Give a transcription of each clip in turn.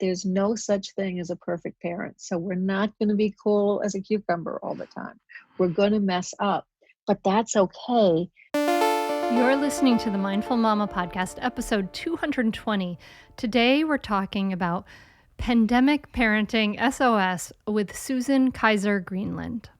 There's no such thing as a perfect parent. So we're not going to be cool as a cucumber all the time. We're going to mess up, but that's okay. You're listening to the Mindful Mama podcast, episode 220. Today, we're talking about pandemic parenting S.O.S. with Susan Kaiser Greenland.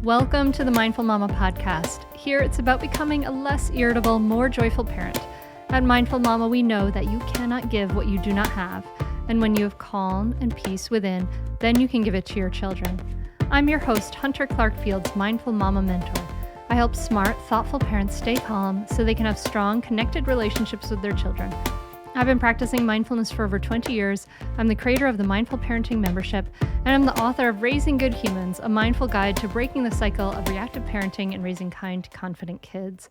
Welcome to the Mindful Mama podcast. Here, it's about becoming a less irritable, more joyful parent. At Mindful Mama, we know that you cannot give what you do not have. And when you have calm and peace within, then you can give it to your children. I'm your host, Hunter Clark-Field's Mindful Mama mentor. I help smart, thoughtful parents stay calm so they can have strong, connected relationships with their children. I've been practicing mindfulness for over 20 years. I'm the creator of the Mindful Parenting membership, and I'm the author of Raising Good Humans, a mindful guide to breaking the cycle of reactive parenting and raising kind, confident kids.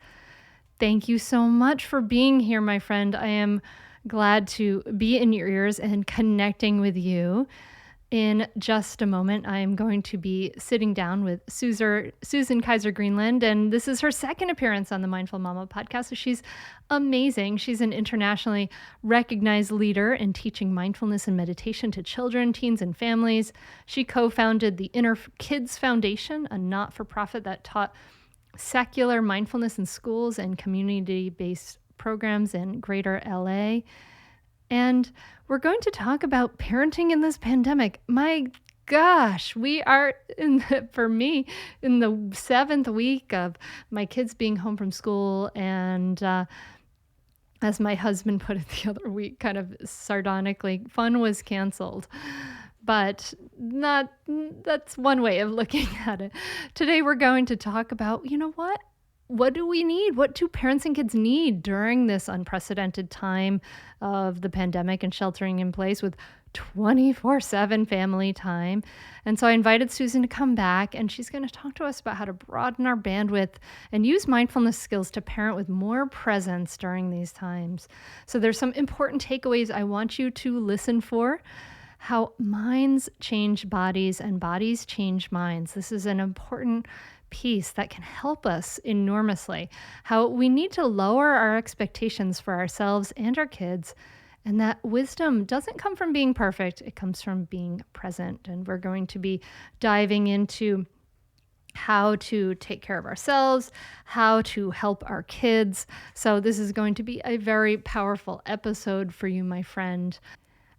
Thank you so much for being here, my friend. I am glad to be in your ears and connecting with you. In just a moment, I am going to be sitting down with Susan Kaiser Greenland, and this is her second appearance on the Mindful Mama podcast. So she's amazing. She's an internationally recognized leader in teaching mindfulness and meditation to children, teens, and families. She co-founded the Inner Kids Foundation, a not-for-profit that taught secular mindfulness in schools and community-based programs in Greater LA. And we're going to talk about parenting in this pandemic. My gosh, we are, for me, in the 7th week of my kids being home from school. And as my husband put it the other week, kind of sardonically, fun was canceled. But that's one way of looking at it. Today, we're going to talk about, what do we need? What do parents and kids need during this unprecedented time of the pandemic and sheltering in place with 24/7 family time? And so I invited Susan to come back, and she's going to talk to us about how to broaden our bandwidth and use mindfulness skills to parent with more presence during these times. So there's some important takeaways I want you to listen for. How minds change bodies and bodies change minds. This is an important piece that can help us enormously. How we need to lower our expectations for ourselves and our kids, and that wisdom doesn't come from being perfect, it comes from being present. And we're going to be diving into how to take care of ourselves, how to help our kids. So this is going to be a very powerful episode for you, my friend.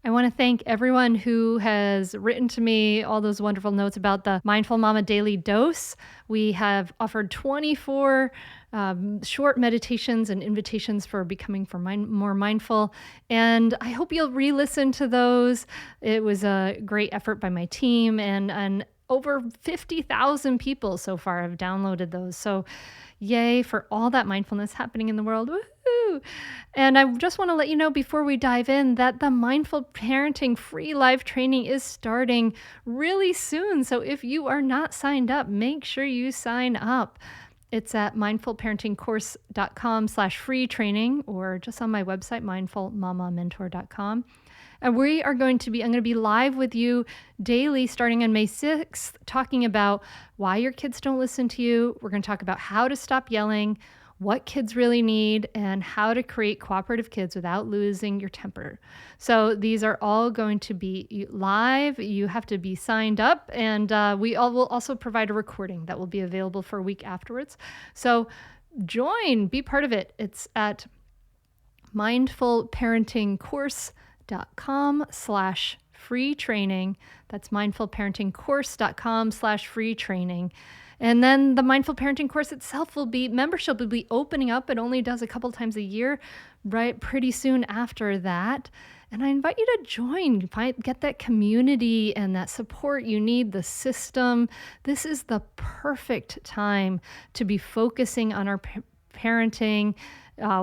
I want to thank everyone who has written to me all those wonderful notes about the Mindful Mama Daily Dose. We have offered 24 short meditations and invitations for becoming more mindful. And I hope you'll re-listen to those. It was a great effort by my team, and over 50,000 people so far have downloaded those. So yay for all that mindfulness happening in the world. Woohoo! And I just want to let you know before we dive in that the Mindful Parenting free live training is starting really soon. So if you are not signed up, make sure you sign up. It's at mindfulparentingcourse.com/free training, or just on my website, mindfulmamamentor.com. And I'm going to be live with you daily starting on May 6th, talking about why your kids don't listen to you. We're going to talk about how to stop yelling, what kids really need, and how to create cooperative kids without losing your temper. So these are all going to be live. You have to be signed up, and we will also provide a recording that will be available for a week afterwards. So join, be part of it. It's at mindfulparentingcourse.com/free training. That's mindfulparentingcourse.com/free training. And then the Mindful Parenting course itself membership will be opening up. It only does a couple times a year, right? Pretty soon after that. And I invite you to join, get that community and that support you need, the system. This is the perfect time to be focusing on our parenting,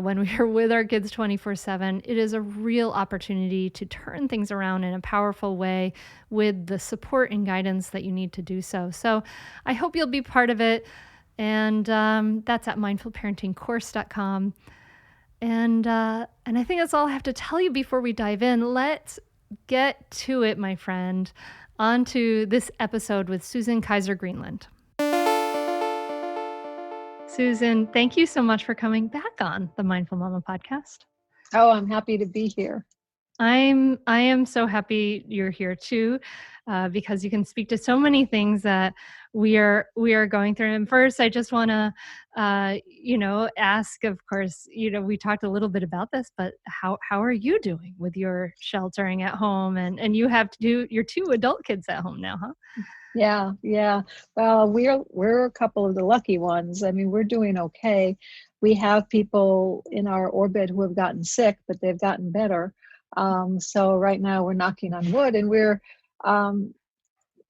when we are with our kids 24/7, it is a real opportunity to turn things around in a powerful way with the support and guidance that you need to do so. So I hope you'll be part of it. And that's at mindfulparentingcourse.com. And I think that's all I have to tell you before we dive in. Let's get to it, my friend, onto this episode with Susan Kaiser Greenland. Susan, thank you so much for coming back on the Mindful Mama podcast. Oh, I'm happy to be here. I am so happy you're here too, because you can speak to so many things that we are going through. And first, I just want to, ask. Of course, we talked a little bit about this, but how are you doing with your sheltering at home? And you have your two adult kids at home now, huh? Yeah, yeah. Well, we're a couple of the lucky ones. I mean, we're doing okay. We have people in our orbit who have gotten sick, but they've gotten better. So right now we're knocking on wood, and um,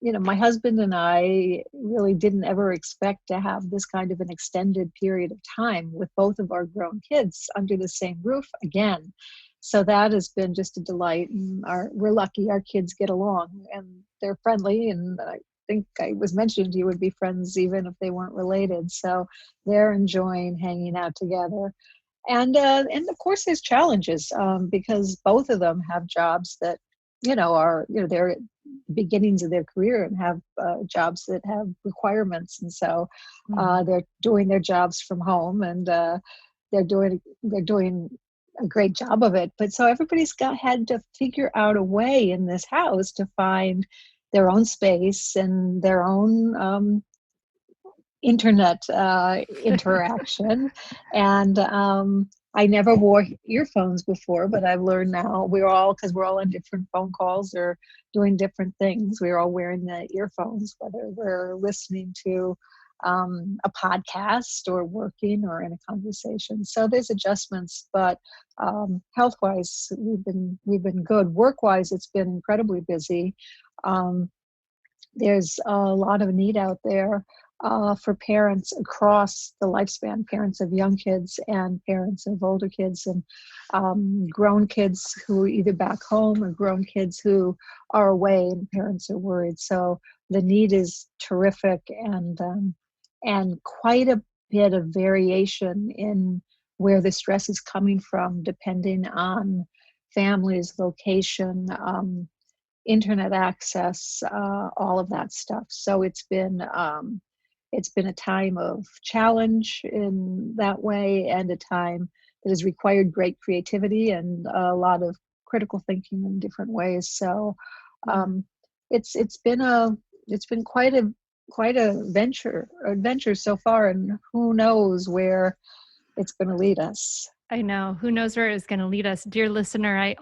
my husband and I really didn't ever expect to have this kind of an extended period of time with both of our grown kids under the same roof again. So that has been just a delight. And we're lucky our kids get along and they're friendly. And I think I was mentioning to you would be friends even if they weren't related. So they're enjoying hanging out together. And of course there's challenges because both of them have jobs that are they're beginnings of their career and have jobs that have requirements, and so Mhm. they're doing their jobs from home, and they're doing a great job of it. But so everybody's had to figure out a way in this house to find their own space and their own internet interaction. And I never wore earphones before, but I've learned now because we're all on different phone calls or doing different things. We're all wearing the earphones, whether we're listening to a podcast or working or in a conversation. So there's adjustments, but health-wise, we've been good. Work-wise, it's been incredibly busy. Um, there's a lot of need out there for parents across the lifespan, parents of young kids and parents of older kids, and grown kids who are either back home or grown kids who are away and parents are worried. So the need is terrific, and quite a bit of variation in where the stress is coming from, depending on families, location, internet access, all of that stuff. So it's been a time of challenge in that way, and a time that has required great creativity and a lot of critical thinking in different ways. So Yeah. um, it's been quite a adventure so far, and who knows where it's going to lead us. I know. Who knows where it's going to lead us? Dear listener, I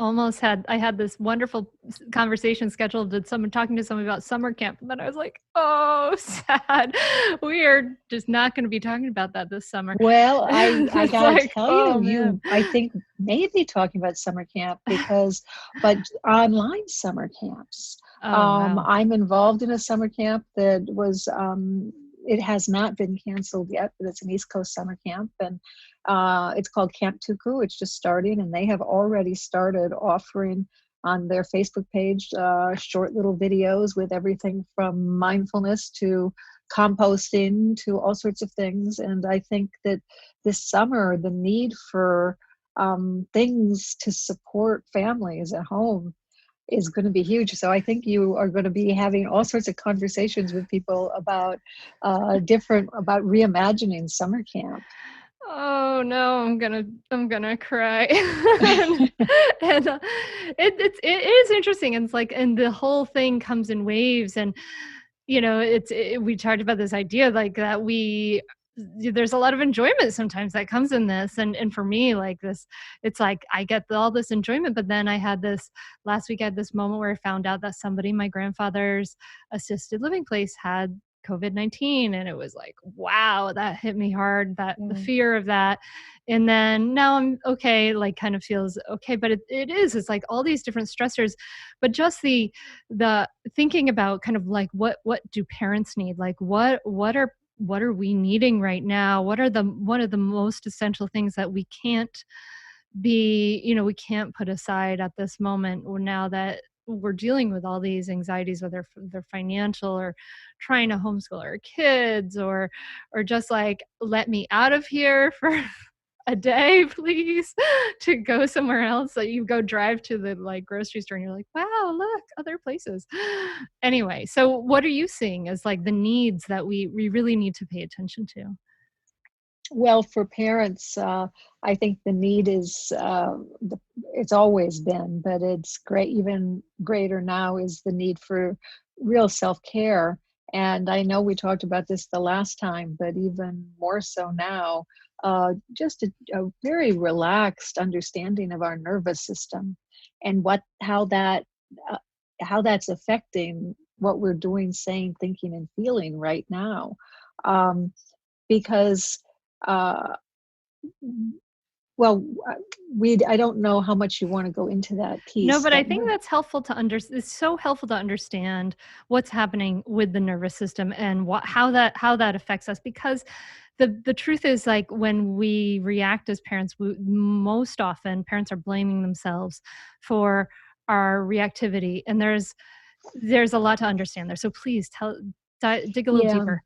had this wonderful conversation scheduled with someone talking to someone about summer camp. And then I was like, oh, sad. We are just not going to be talking about that this summer. Well, I It's gotta like, tell you, oh man. I think maybe talking about summer camp but online summer camps. Oh, wow. I'm involved in a summer camp that it has not been canceled yet, but it's an East Coast summer camp, and it's called Camp Tuku. It's just starting, and they have already started offering on their Facebook page short little videos with everything from mindfulness to composting to all sorts of things. And I think that this summer, the need for things to support families at home is going to be huge. So I think you are going to be having all sorts of conversations with people about about reimagining summer camp. Oh no, I'm gonna cry. And it is interesting. And it's like, and the whole thing comes in waves. And we talked about this idea like that there's a lot of enjoyment sometimes that comes in this. And for me, like this, it's like I get all this enjoyment, but then I had this last week, I had this moment where I found out that somebody in my grandfather's assisted living place had COVID-19. And it was like, wow, that hit me hard, that the Yeah. fear of that. And then now I'm okay, like kind of feels okay. But it's like all these different stressors. But just the thinking about kind of like what do parents need? Like what are we needing right now? What are the most essential things that we can't put aside at this moment, or now that we're dealing with all these anxieties, whether they're financial or trying to homeschool our kids, or just like, let me out of here for a day, please, to go somewhere else. So you go drive to the like grocery store and you're like, wow, look, other places. Anyway, so what are you seeing as like the needs that we really need to pay attention to? Well, for parents, I think the need is, it's always been, but it's great, even greater now is the need for real self-care. And I know we talked about this the last time, but even more so now, just a very relaxed understanding of our nervous system and uh, how that's affecting what we're doing, saying, thinking, and feeling right now. Um, because uh, well, I don't know how much you want to go into that No, piece, but I but think that's helpful to it's so helpful to understand what's happening with the nervous system and how that affects us, because the truth is, like, when we react as parents, most often parents are blaming themselves for our reactivity, and there's a lot to understand there. So please dig a little yeah. deeper.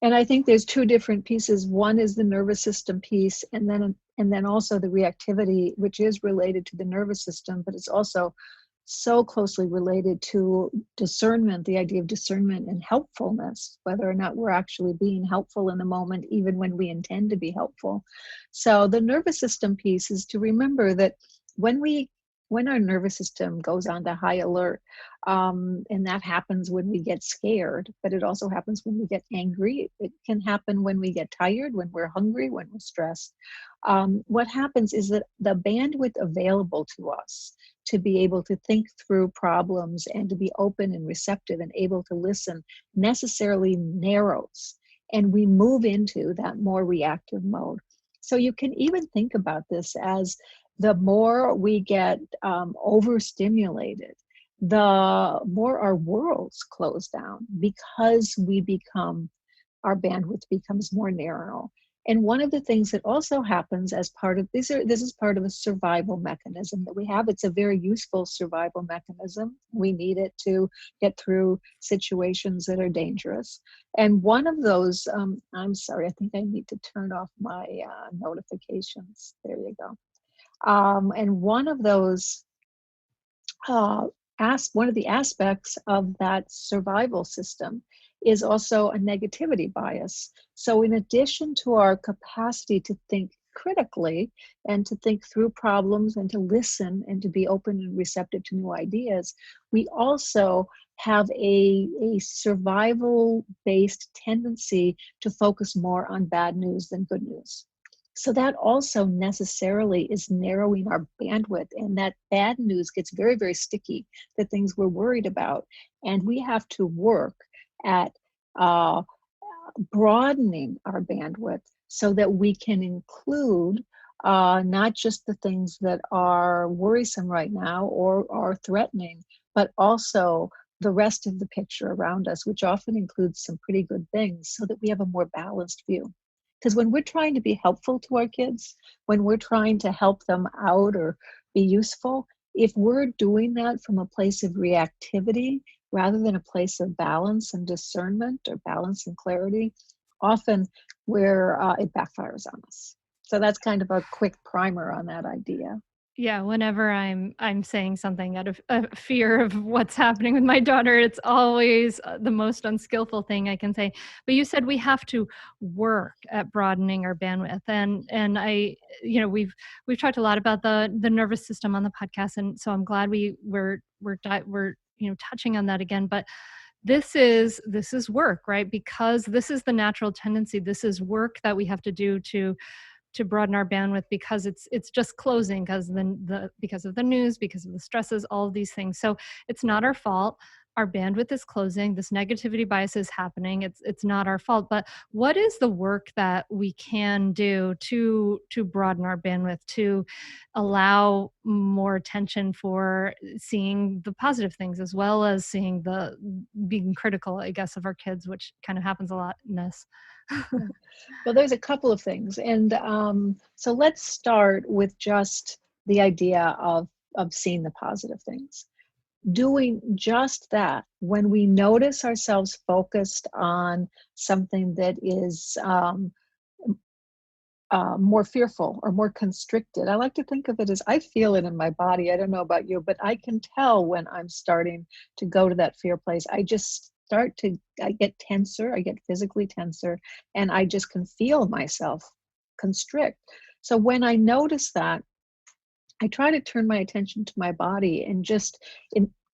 And I think there's two different pieces. One is the nervous system piece, and then also the reactivity, which is related to the nervous system, but it's also so closely related to discernment, the idea of discernment and helpfulness, whether or not we're actually being helpful in the moment, even when we intend to be helpful. So the nervous system piece is to remember that when we when our nervous system goes on to high alert, and that happens when we get scared, but it also happens when we get angry. It can happen when we get tired, when we're hungry, when we're stressed. What happens is that the bandwidth available to us to be able to think through problems and to be open and receptive and able to listen necessarily narrows. And we move into that more reactive mode. So you can even think about this as the more we get overstimulated, the more our worlds close down because our bandwidth becomes more narrow. And one of the things that also happens as part of this is part of a survival mechanism that we have. It's a very useful survival mechanism. We need it to get through situations that are dangerous. And one of those, I'm sorry, I think I need to turn off my notifications. There you go. And one of those one of the aspects of that survival system is also a negativity bias. So in addition to our capacity to think critically and to think through problems and to listen and to be open and receptive to new ideas, we also have a survival based tendency to focus more on bad news than good news. So that also necessarily is narrowing our bandwidth, and that bad news gets very, very sticky, the things we're worried about. And we have to work at uh, broadening our bandwidth so that we can include not just the things that are worrisome right now or are threatening, but also the rest of the picture around us, which often includes some pretty good things, so that we have a more balanced view. Because when we're trying to be helpful to our kids, when we're trying to help them out or be useful, if we're doing that from a place of reactivity rather than a place of balance and discernment or balance and clarity, often where it backfires on us. So that's kind of a quick primer on that idea. Yeah, whenever I'm saying something out of fear of what's happening with my daughter, it's always the most unskillful thing I can say. But you said we have to work at broadening our bandwidth, and we've talked a lot about the nervous system on the podcast, and so I'm glad we're touching on that again. But this is work, right? Because this is the natural tendency. This is work that we have to do to broaden our bandwidth, because it's just closing because of the news, because of the stresses, all of these things. So it's not our fault. Our bandwidth is closing. This negativity bias is happening. It's not our fault. But what is the work that we can do to broaden our bandwidth, to allow more attention for seeing the positive things as well as seeing the being critical, I guess, of our kids, which kind of happens a lot in this. Yeah. Well, there's a couple of things. And so let's start with just the idea of seeing the positive things. Doing just that, when we notice ourselves focused on something that is more fearful or more constricted. I like to think of it as, I feel it in my body. I don't know about you, but I can tell when I'm starting to go to that fear place. I get tenser, I get physically tenser, and I just can feel myself constrict. So when I notice that, I try to turn my attention to my body and just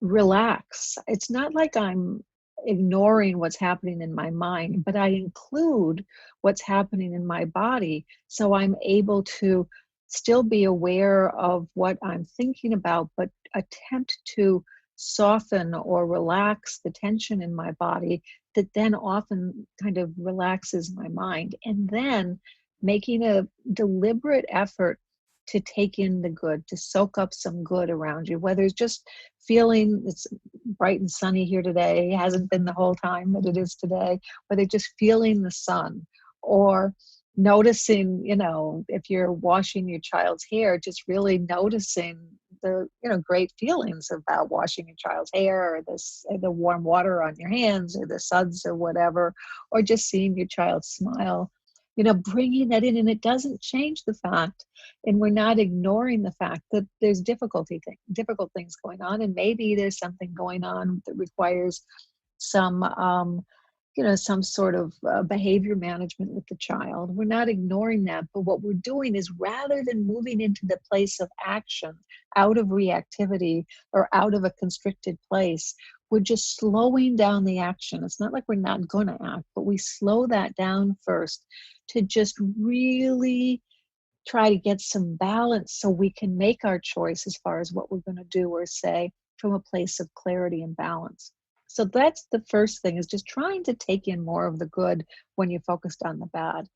relax. It's not like I'm ignoring what's happening in my mind, but I include what's happening in my body so I'm able to still be aware of what I'm thinking about, but attempt to soften or relax the tension in my body that then often kind of relaxes my mind. And then making a deliberate effort to take in the good, to soak up some good around you, whether it's just feeling it's bright and sunny here today, hasn't been the whole time, but it is today, whether just feeling the sun or noticing, if you're washing your child's hair, just really noticing the, great feelings about washing your child's hair, or the warm water on your hands, or the suds or whatever, or just seeing your child smile, bringing that in. And it doesn't change the fact, and we're not ignoring the fact that there's difficult things going on, and maybe there's something going on that requires some some sort of behavior management with the child. We're not ignoring that, but what we're doing is, rather than moving into the place of action out of reactivity or out of a constricted place, we're just slowing down the action. It's not like we're not going to act, but we slow that down first to just really try to get some balance so we can make our choice as far as what we're going to do or say from a place of clarity and balance. So that's the first thing, is just trying to take in more of the good when you're focused on the bad.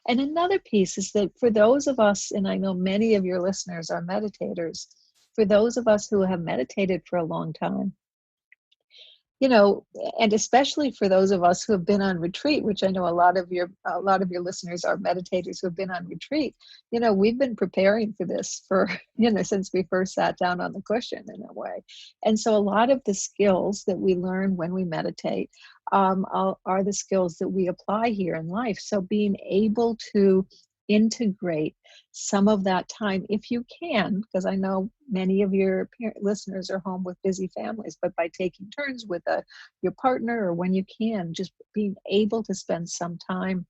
And another piece is that for those of us, and I know many of your listeners are meditators, for those of us who have meditated for a long time, and especially for those of us who have been on retreat, which I know a lot of your listeners are meditators who have been on retreat. We've been preparing for this for, since we first sat down on the cushion, in a way. And so a lot of the skills that we learn when we meditate are the skills that we apply here in life. So being able to integrate some of that time, if you can, because I know many of your listeners are home with busy families, but by taking turns with your partner, or when you can, just being able to spend some time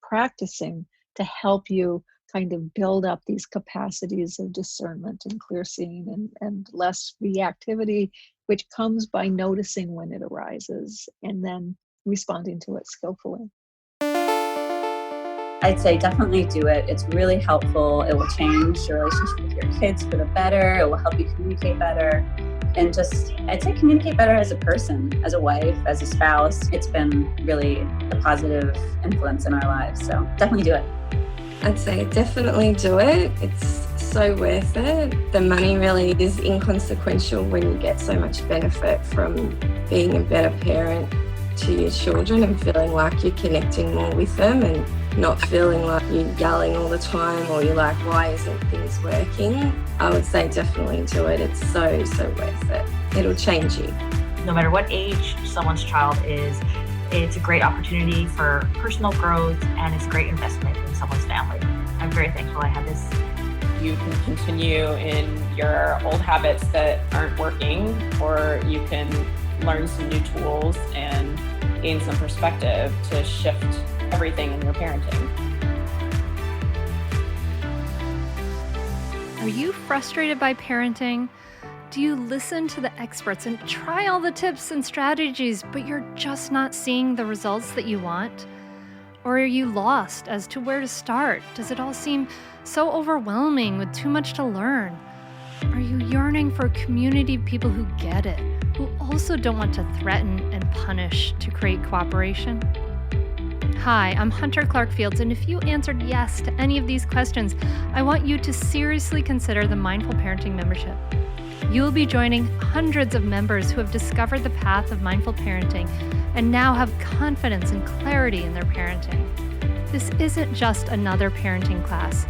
practicing to help you kind of build up these capacities of discernment and clear seeing and less reactivity, which comes by noticing when it arises and then responding to it skillfully. I'd say definitely do it. It's really helpful. It will change your relationship with your kids for the better. It will help you communicate better. And just, I'd say, communicate better as a person, as a wife, as a spouse. It's been really a positive influence in our lives. So definitely do it. I'd say definitely do it. It's so worth it. The money really is inconsequential when you get so much benefit from being a better parent to your children and feeling like you're connecting more with them and not feeling like you're yelling all the time or you're like, why isn't things working? I would say definitely do it. It's so worth it. It'll change you. No matter what age someone's child is, it's a great opportunity for personal growth, and it's a great investment in someone's family. I'm very thankful I had this. You can continue in your old habits that aren't working, or you can learn some new tools and gain some perspective to shift everything in your parenting. Are you frustrated by parenting? Do you listen to the experts and try all the tips and strategies, but you're just not seeing the results that you want? Or are you lost as to where to start? Does it all seem so overwhelming with too much to learn? Are you yearning for a community of people who get it, who also don't want to threaten and punish to create cooperation? Hi, I'm Hunter Clark-Fields, and if you answered yes to any of these questions, I want you to seriously consider the Mindful Parenting membership. You will be joining hundreds of members who have discovered the path of mindful parenting and now have confidence and clarity in their parenting. This isn't just another parenting class.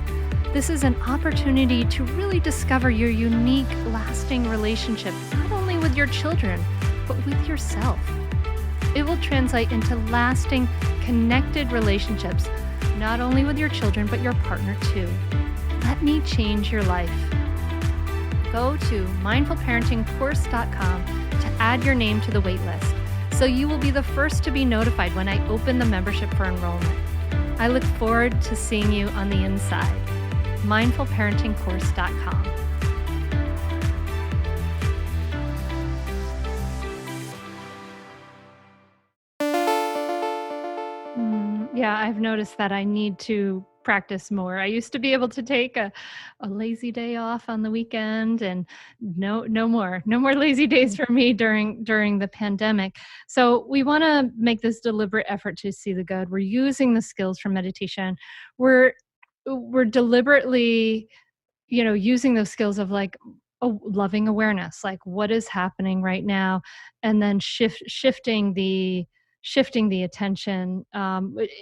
This is an opportunity to really discover your unique, lasting relationship, not only with your children, but with yourself. It will translate into lasting, connected relationships, not only with your children, but your partner too. Let me change your life. Go to mindfulparentingcourse.com to add your name to the waitlist, so you will be the first to be notified when I open the membership for enrollment. I look forward to seeing you on the inside. mindfulparentingcourse.com. Yeah, I've noticed that I need to practice more. I used to be able to take a lazy day off on the weekend, and no more lazy days for me during the pandemic. So we want to make this deliberate effort to see the good. We're using the skills from meditation. We're deliberately, using those skills of like a loving awareness, like what is happening right now, and then shifting the attention,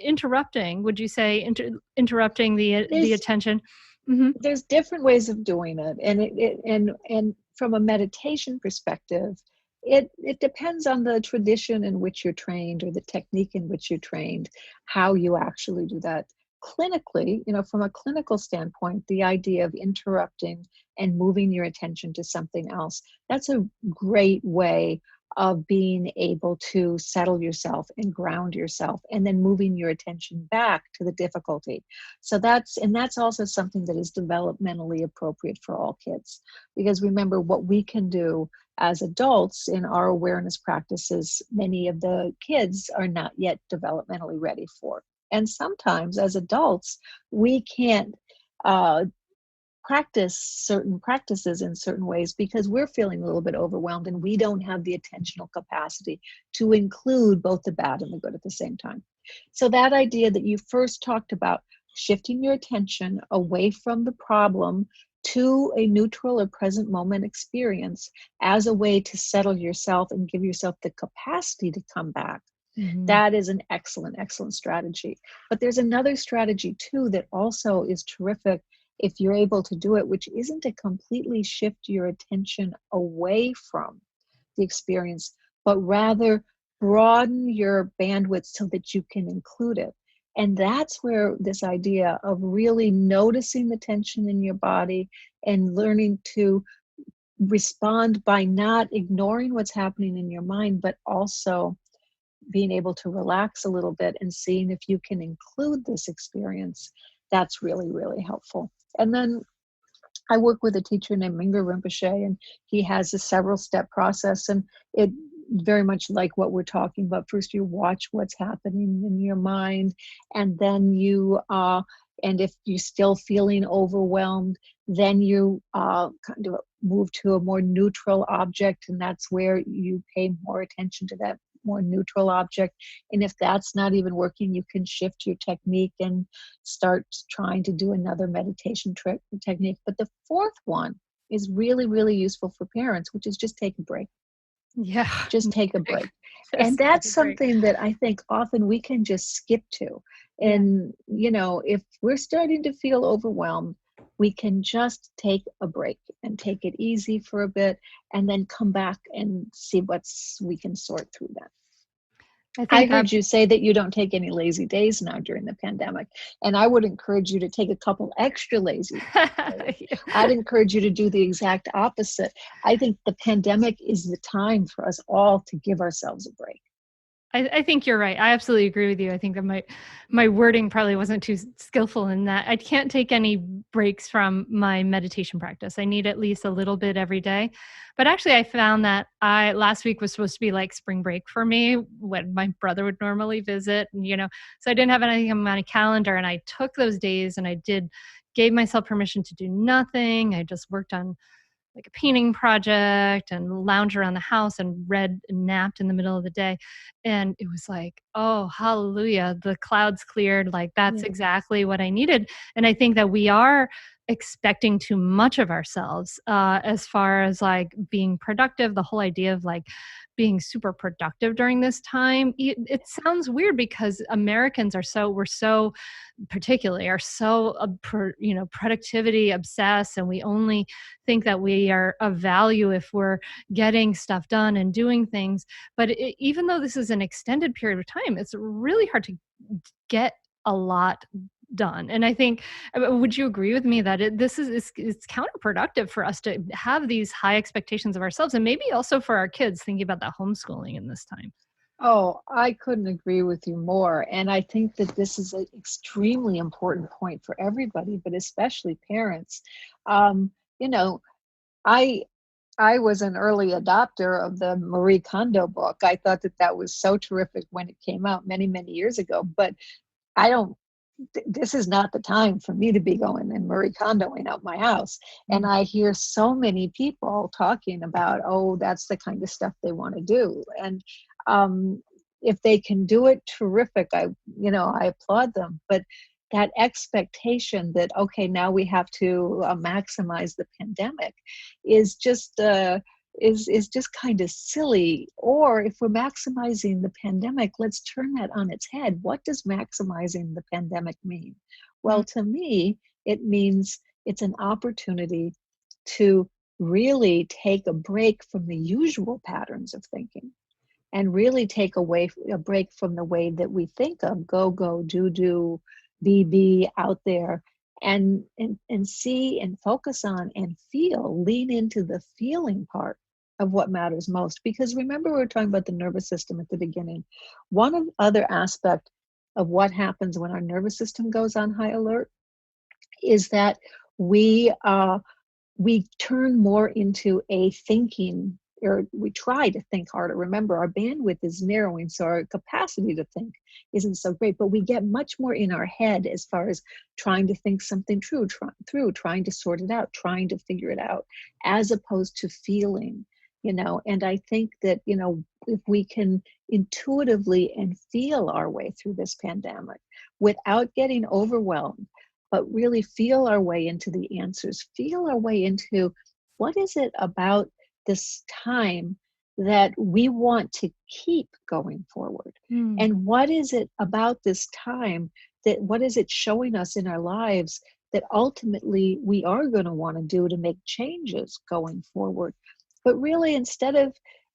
interrupting, would you say, interrupting the attention? Mm-hmm. There's different ways of doing it, and from a meditation perspective, it depends on the tradition in which you're trained or the technique in which you're trained, how you actually do that. Clinically, from a clinical standpoint, the idea of interrupting and moving your attention to something else, that's a great way of being able to settle yourself and ground yourself, and then moving your attention back to the difficulty. So that's also something that is developmentally appropriate for all kids, because remember, what we can do as adults in our awareness practices, many of the kids are not yet developmentally ready for. And sometimes as adults, we can't practice certain practices in certain ways because we're feeling a little bit overwhelmed and we don't have the attentional capacity to include both the bad and the good at the same time. So that idea that you first talked about, shifting your attention away from the problem to a neutral or present moment experience as a way to settle yourself and give yourself the capacity to come back. Mm-hmm. That is an excellent strategy. But there's another strategy too that also is terrific if you're able to do it, which isn't to completely shift your attention away from the experience, but rather broaden your bandwidth so that you can include it. And that's where this idea of really noticing the tension in your body and learning to respond by not ignoring what's happening in your mind, but also being able to relax a little bit and seeing if you can include this experience, that's really, really helpful. And then I work with a teacher named Mingyur Rinpoche, and he has a several step process, and it very much like what we're talking about. First, you watch what's happening in your mind, and then and if you're still feeling overwhelmed, then you kind of move to a more neutral object, and that's where you pay more attention to that more neutral object. And if that's not even working, you can shift your technique and start trying to do another meditation technique. But the fourth one is really, really useful for parents, which is just take a break. Yeah. Just take a break. And that's something that I think often we can just skip to. And, if we're starting to feel overwhelmed, we can just take a break and take it easy for a bit and then come back and see we can sort through that. I heard you say that you don't take any lazy days now during the pandemic, and I would encourage you to take a couple extra lazy days. I'd encourage you to do the exact opposite. I think the pandemic is the time for us all to give ourselves a break. I think you're right. I absolutely agree with you. I think that my wording probably wasn't too skillful in that. I can't take any breaks from my meditation practice. I need at least a little bit every day. But actually, I found that last week was supposed to be like spring break for me when my brother would normally visit. And, so I didn't have anything on my calendar. And I took those days and gave myself permission to do nothing. I just worked on like a painting project and lounged around the house and read and napped in the middle of the day. And it was like, oh, hallelujah, the clouds cleared. Like that's exactly what I needed. And I think that we are expecting too much of ourselves as far as like being productive. The whole idea of like being super productive during this time, it sounds weird because Americans are so productivity obsessed, and we only think that we are of value if we're getting stuff done and doing things. But even though this is an extended period of time, it's really hard to get a lot done. And I think, would you agree with me that it's counterproductive for us to have these high expectations of ourselves, and maybe also for our kids, thinking about that homeschooling in this time? Oh, I couldn't agree with you more. And I think that this is an extremely important point for everybody, but especially parents. Um, you know, I I was an early adopter of the Marie Kondo book. I thought that that was so terrific when it came out many, many years ago. But I don't this is not the time for me to be going and Marie Kondoing out my house. And I hear so many people talking about, oh, that's the kind of stuff they want to do. And um, if they can do it, terrific. I applaud them. But that expectation that, okay, now we have to maximize the pandemic is just is just kind of silly. Or if we're maximizing the pandemic, let's turn that on its head. What does maximizing the pandemic mean? Well, to me, it means it's an opportunity to really take a break from the usual patterns of thinking and really take a break from the way that we think of go, do, be out there, and see and focus on and feel, lean into the feeling part of what matters most. Because remember, we were talking about the nervous system at the beginning. One other aspect of what happens when our nervous system goes on high alert is that we turn more into a thinking, or we try to think harder. Remember, our bandwidth is narrowing, so our capacity to think isn't so great, but we get much more in our head as far as trying to think something through, trying to sort it out, trying to figure it out, as opposed to feeling. And I think that, if we can intuitively and feel our way through this pandemic without getting overwhelmed, but really feel our way into the answers, feel our way into what is it about this time that we want to keep going forward. And what is it about this time what is it showing us in our lives that ultimately we are going to want to do to make changes going forward. But really, instead of,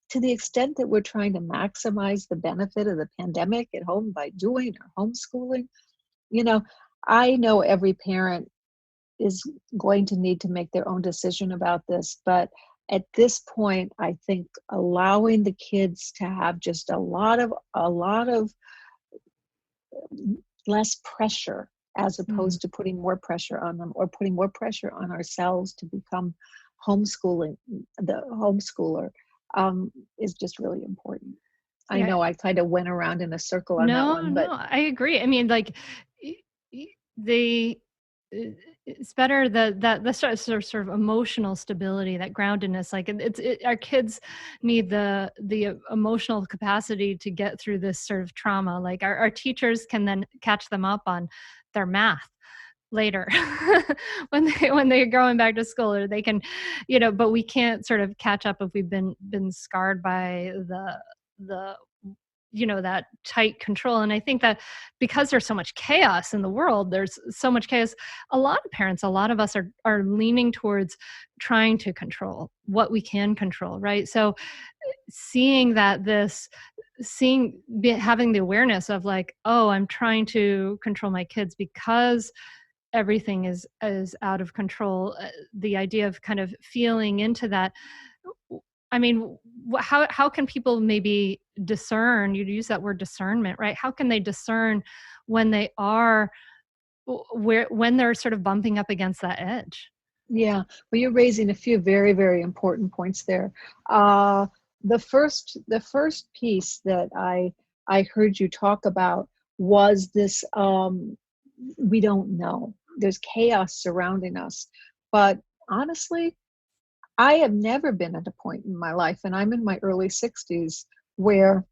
to the extent that we're trying to maximize the benefit of the pandemic at home by doing or homeschooling, I know every parent is going to need to make their own decision about this, but at this point, I think allowing the kids to have just a lot of less pressure, as opposed to putting more pressure on them or putting more pressure on ourselves to become the homeschooler, is just really important. Yeah. I know I kind of went around in a circle on that one, but no, I agree. I mean, like it's better that sort of emotional stability, that groundedness. Like our kids need the emotional capacity to get through this sort of trauma. Like our teachers can then catch them up on their math later when they're going back to school, or they can, but we can't sort of catch up if we've been scarred by the that tight control. And I think that because there's so much chaos in the world, there's so much chaos, a lot of parents, a lot of us are leaning towards trying to control what we can control, right? So having the awareness of like, oh, I'm trying to control my kids because everything is out of control. The idea of kind of feeling into that. I mean, how can people maybe discern? You use that word discernment, right? How can they discern when when they're sort of bumping up against that edge? Yeah, well, you're raising a few very, very important points there. The first piece that I heard you talk about was this: we don't know. There's chaos surrounding us, but honestly, I have never been at a point in my life, and I'm in my early 60s, where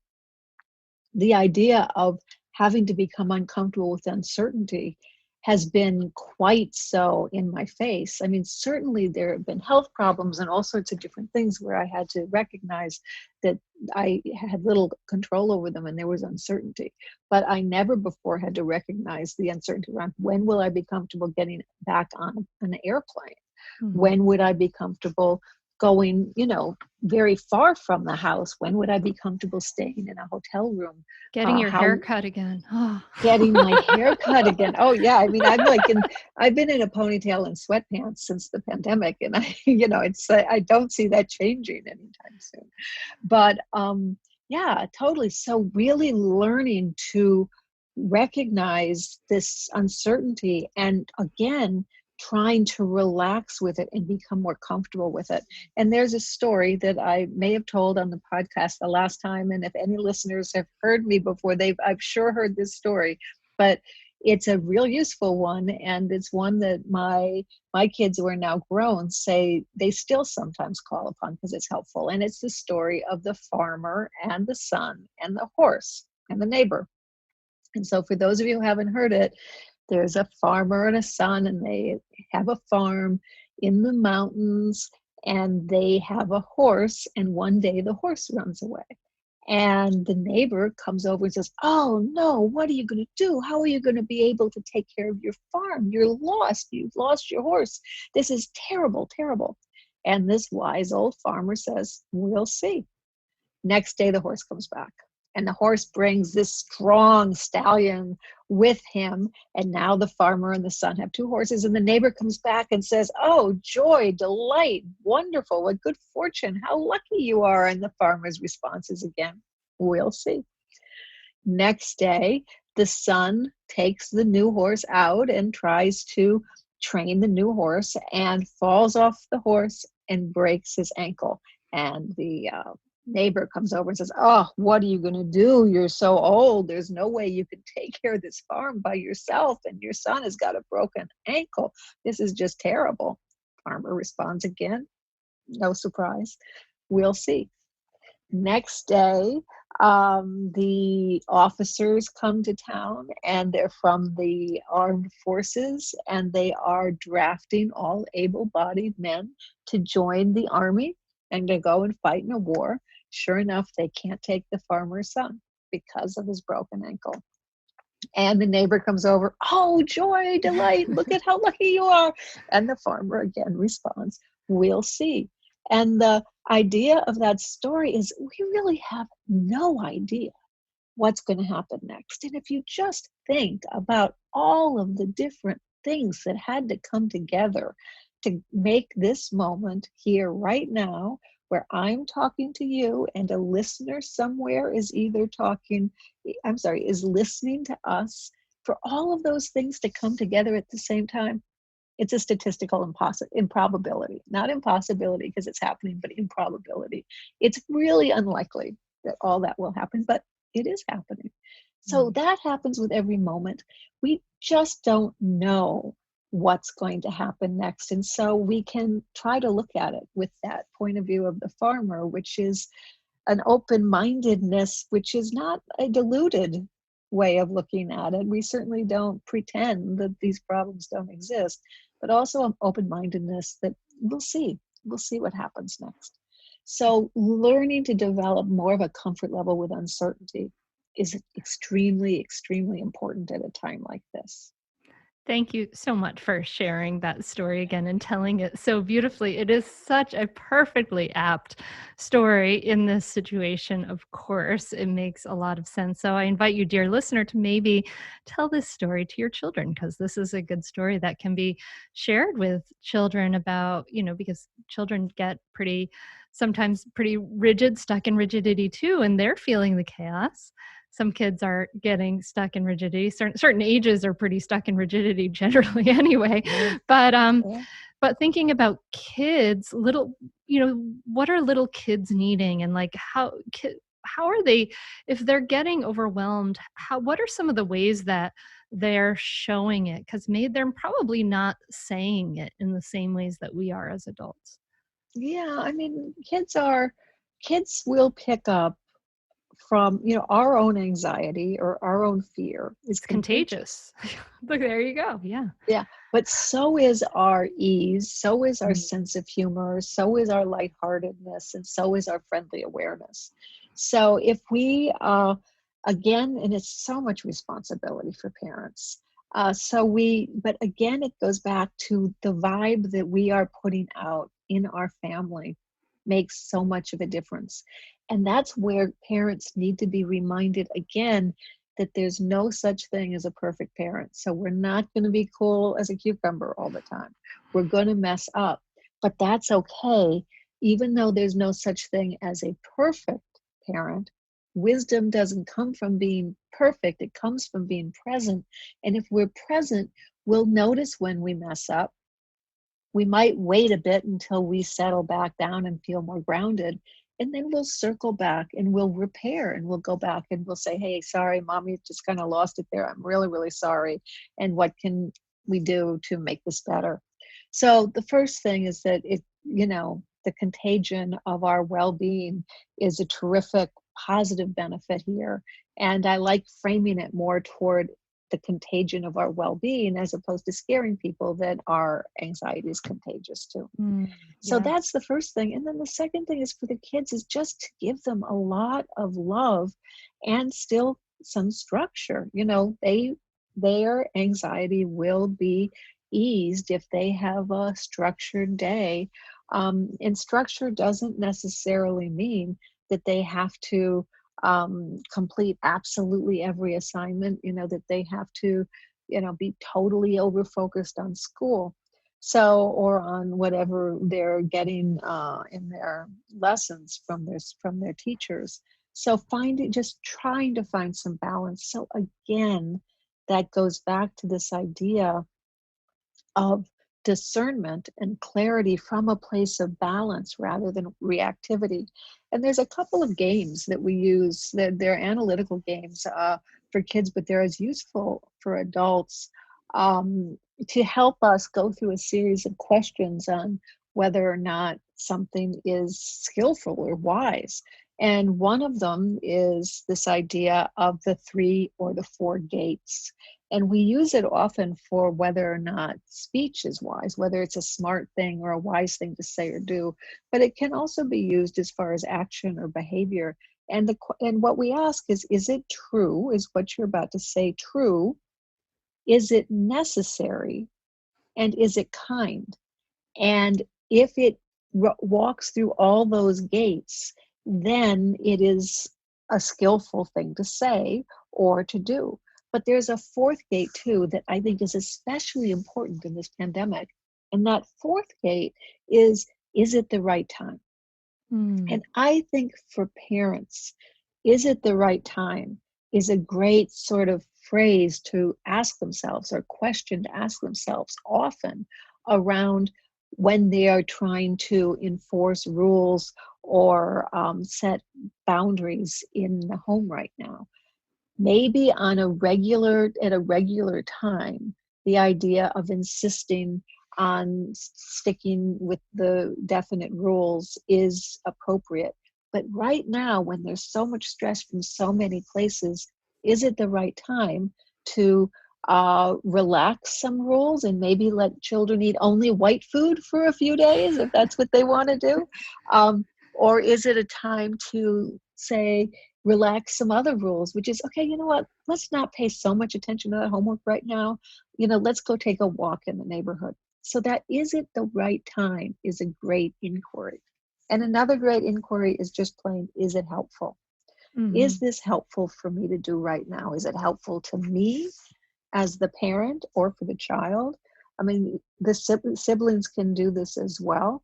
the idea of having to become uncomfortable with uncertainty has been quite so in my face. I mean, certainly there have been health problems and all sorts of different things where I had to recognize that I had little control over them and there was uncertainty. But I never before had to recognize the uncertainty around when will I be comfortable getting back on an airplane? Mm-hmm. When would I be comfortable going, very far from the house? When would I be comfortable staying in a hotel room? Getting your hair cut again. Getting my hair cut again. Oh yeah. I mean, I've been in a ponytail and sweatpants since the pandemic, and I don't see that changing anytime soon. But Yeah, totally. So really learning to recognize this uncertainty and again, trying to relax with it and become more comfortable with it. And there's a story that I may have told on the podcast the last time. And if any listeners have heard me before, I've sure heard this story, but it's a real useful one. And it's one that my kids who are now grown say they still sometimes call upon because it's helpful. And it's the story of the farmer and the son and the horse and the neighbor. And so for those of you who haven't heard it, there's a farmer and a son, and they have a farm in the mountains, and they have a horse, and one day the horse runs away. And the neighbor comes over and says, "Oh no, what are you going to do? How are you going to be able to take care of your farm? You're lost. You've lost your horse. This is terrible, terrible." And this wise old farmer says, "We'll see." Next day, the horse comes back. And the horse brings this strong stallion with him. And now the farmer and the son have two horses. And the neighbor comes back and says, "Oh, joy, delight, wonderful, what good fortune, how lucky you are." And the farmer's response is again, "We'll see." Next day, the son takes the new horse out and tries to train the new horse and falls off the horse and breaks his ankle. And the neighbor comes over and says, "Oh, what are you going to do? You're so old. There's no way you can take care of this farm by yourself. And your son has got a broken ankle. This is just terrible." Farmer responds again, no surprise, "We'll see." Next day, the officers come to town, and they're from the armed forces, and they are drafting all able-bodied men to join the army and to go and fight in a war. Sure enough, they can't take the farmer's son because of his broken ankle. And the neighbor comes over, "Oh, joy, delight, look at how lucky you are." And the farmer again responds, "We'll see." And the idea of that story is we really have no idea what's going to happen next. And if you just think about all of the different things that had to come together to make this moment here right now, where I'm talking to you and a listener somewhere is is listening to us, for all of those things to come together at the same time, it's a statistical improbability, not impossibility because it's happening, but improbability. It's really unlikely that all that will happen, but it is happening. So that happens with every moment. We just don't know what's going to happen next. And so we can try to look at it with that point of view of the farmer, which is an open-mindedness, which is not a deluded way of looking at it. We certainly don't pretend that these problems don't exist, but also an open-mindedness that we'll see what happens next. So learning to develop more of a comfort level with uncertainty is extremely, extremely important at a time like this. Thank you so much for sharing that story again and telling it so beautifully. It is such a perfectly apt story in this situation. Of course, it makes a lot of sense. So I invite you, dear listener, to maybe tell this story to your children, because this is a good story that can be shared with children about, because children get sometimes pretty rigid, stuck in rigidity too, and they're feeling the chaos. Some kids are getting stuck in rigidity. Certain ages are pretty stuck in rigidity generally anyway. But thinking about kids, what are little kids needing, and like how are they, if they're getting overwhelmed, what are some of the ways that they're showing it? Because they're probably not saying it in the same ways that we are as adults. Yeah, I mean, kids will pick up from our own anxiety or our own fear. It's contagious. Look, there you go. Yeah, but so is our ease, so is our sense of humor, so is our lightheartedness, and so is our friendly awareness. So if we again, and it's so much responsibility for parents, but again, it goes back to the vibe that we are putting out in our family makes so much of a difference. And that's where parents need to be reminded again that there's no such thing as a perfect parent. So we're not going to be cool as a cucumber all the time. We're going to mess up, but that's okay. Even though there's no such thing as a perfect parent, Wisdom doesn't come from being perfect. It comes from being present. And if we're present, we'll notice when we mess up. We might wait a bit until we settle back down and feel more grounded. And then we'll circle back and we'll repair, and we'll go back and we'll say, hey, sorry, mommy just kind of lost it there. I'm really, really sorry. And what can we do to make this better? So the first thing is that the contagion of our well-being is a terrific positive benefit here. And I like framing it more toward the contagion of our well-being, as opposed to scaring people that our anxiety is contagious too. So that's the first thing. And then the second thing is for the kids is just to give them a lot of love and still some structure. Their anxiety will be eased if they have a structured day. And structure doesn't necessarily mean that they have to complete absolutely every assignment, that they have to, be totally over focused on school. So, or on whatever they're getting in their lessons from their teachers. So just trying to find some balance. So again, that goes back to this idea of discernment and clarity from a place of balance rather than reactivity. And there's a couple of games that we use. They're analytical games for kids, but they're as useful for adults to help us go through a series of questions on whether or not something is skillful or wise. And one of them is this idea of the 3 or the 4 gates. And we use it often for whether or not speech is wise, whether it's a smart thing or a wise thing to say or do. But it can also be used as far as action or behavior. And what we ask is it true? Is what you're about to say true? Is it necessary? And is it kind? And if it walks through all those gates, then it is a skillful thing to say or to do. But there's a 4th gate too that I think is especially important in this pandemic. And that 4th gate is it the right time? And I think for parents, is it the right time is a great sort of phrase to ask themselves, or question to ask themselves often around when they are trying to enforce rules or set boundaries in the home right now. Maybe at a regular time, the idea of insisting on sticking with the definite rules is appropriate. But right now, when there's so much stress from so many places, is it the right time to relax some rules and maybe let children eat only white food for a few days, if that's what they want to do? Or is it a time to say, relax some other rules, which is, okay, you know what, let's not pay so much attention to that homework right now. Let's go take a walk in the neighborhood. So that is it the right time is a great inquiry. And another great inquiry is just plain, is it helpful? Is this helpful for me to do right now? Is it helpful to me as the parent or for the child? I mean, the siblings can do this as well.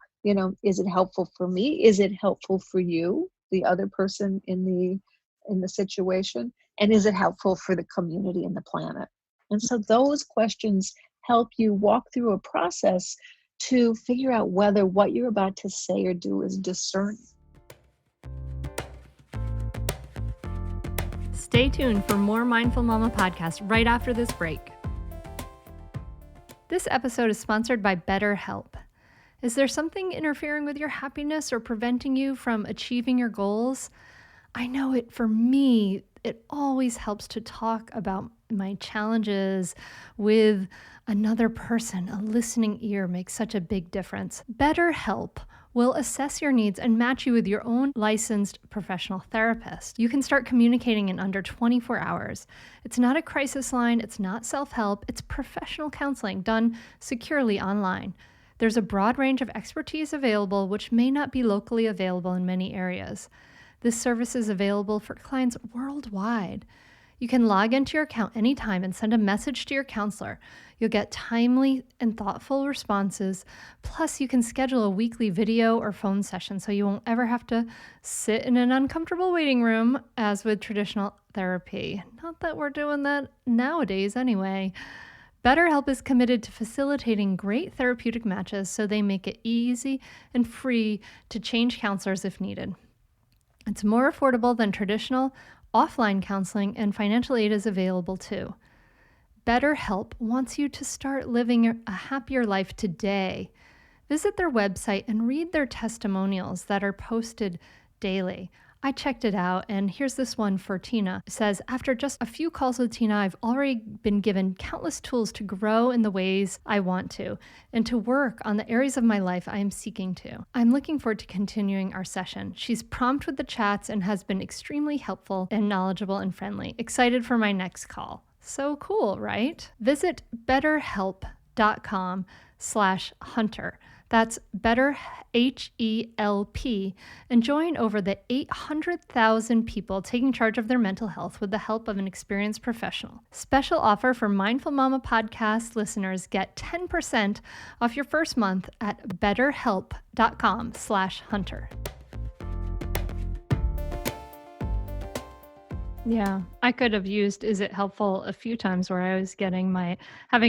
Is it helpful for me? Is it helpful for you, the other person in the situation? And is it helpful for the community and the planet? And so those questions help you walk through a process to figure out whether what you're about to say or do is discerning. Stay tuned for more Mindful Mama podcast right after this break. This episode is sponsored by BetterHelp. Is there something interfering with your happiness or preventing you from achieving your goals? I know it, for me, it always helps to talk about my challenges with another person. A listening ear makes such a big difference. BetterHelp will assess your needs and match you with your own licensed professional therapist. You can start communicating in under 24 hours. It's not a crisis line, it's not self-help, it's professional counseling done securely online. There's a broad range of expertise available, which may not be locally available in many areas. This service is available for clients worldwide. You can log into your account anytime and send a message to your counselor. You'll get timely and thoughtful responses. Plus, you can schedule a weekly video or phone session so you won't ever have to sit in an uncomfortable waiting room as with traditional therapy. Not that we're doing that nowadays anyway. BetterHelp is committed to facilitating great therapeutic matches so they make it easy and free to change counselors if needed. It's more affordable than traditional offline counseling, and financial aid is available too. BetterHelp wants you to start living a happier life today. Visit their website and read their testimonials that are posted daily. I checked it out, and here's this one for Tina. It says, after just a few calls with Tina, I've already been given countless tools to grow in the ways I want to, and to work on the areas of my life I am seeking to. I'm looking forward to continuing our session. She's prompt with the chats and has been extremely helpful and knowledgeable and friendly. Excited for my next call. So cool, right? Visit betterhelp.com/hunter. That's better, HELP, and join over the 800,000 people taking charge of their mental health with the help of an experienced professional. Special offer for Mindful Mama podcast listeners. Get 10% off your first month at betterhelp.com/hunter. Yeah, I could have used "is it helpful" a few times where I was having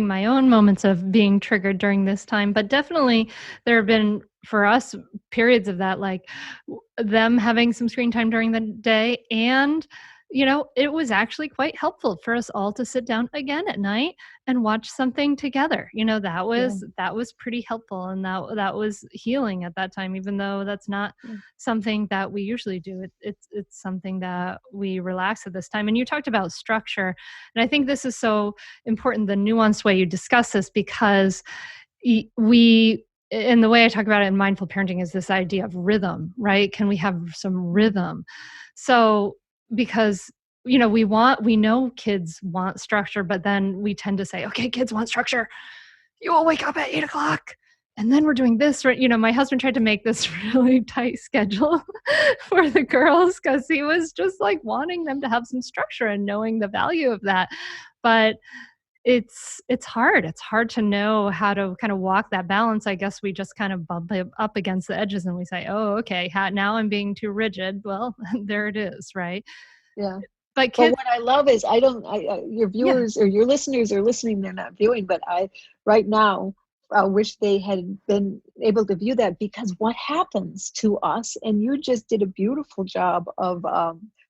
my own moments of being triggered during this time. But definitely there have been, for us, periods of that, like them having some screen time during the day. And, it was actually quite helpful for us all to sit down again at night and watch something together. That was pretty helpful. And that was healing at that time, even though that's not something that we usually do. It's something that we relax at this time. And you talked about structure. And I think this is so important, the nuanced way you discuss this, because and the way I talk about it in mindful parenting is this idea of rhythm, right? Can we have some rhythm? So, because, we know kids want structure, but then we tend to say, okay, kids want structure. You will wake up at 8:00 and then we're doing this, right? My husband tried to make this really tight schedule for the girls because he was just like wanting them to have some structure and knowing the value of that. But it's hard. It's hard to know how to kind of walk that balance. I guess we just kind of bump it up against the edges and we say, oh, okay, now I'm being too rigid. Well, there it is, right? Yeah. But what I love is your viewers or your listeners are listening, they're not viewing, but I right now wish they had been able to view that, because what happens to us, and you just did a beautiful job of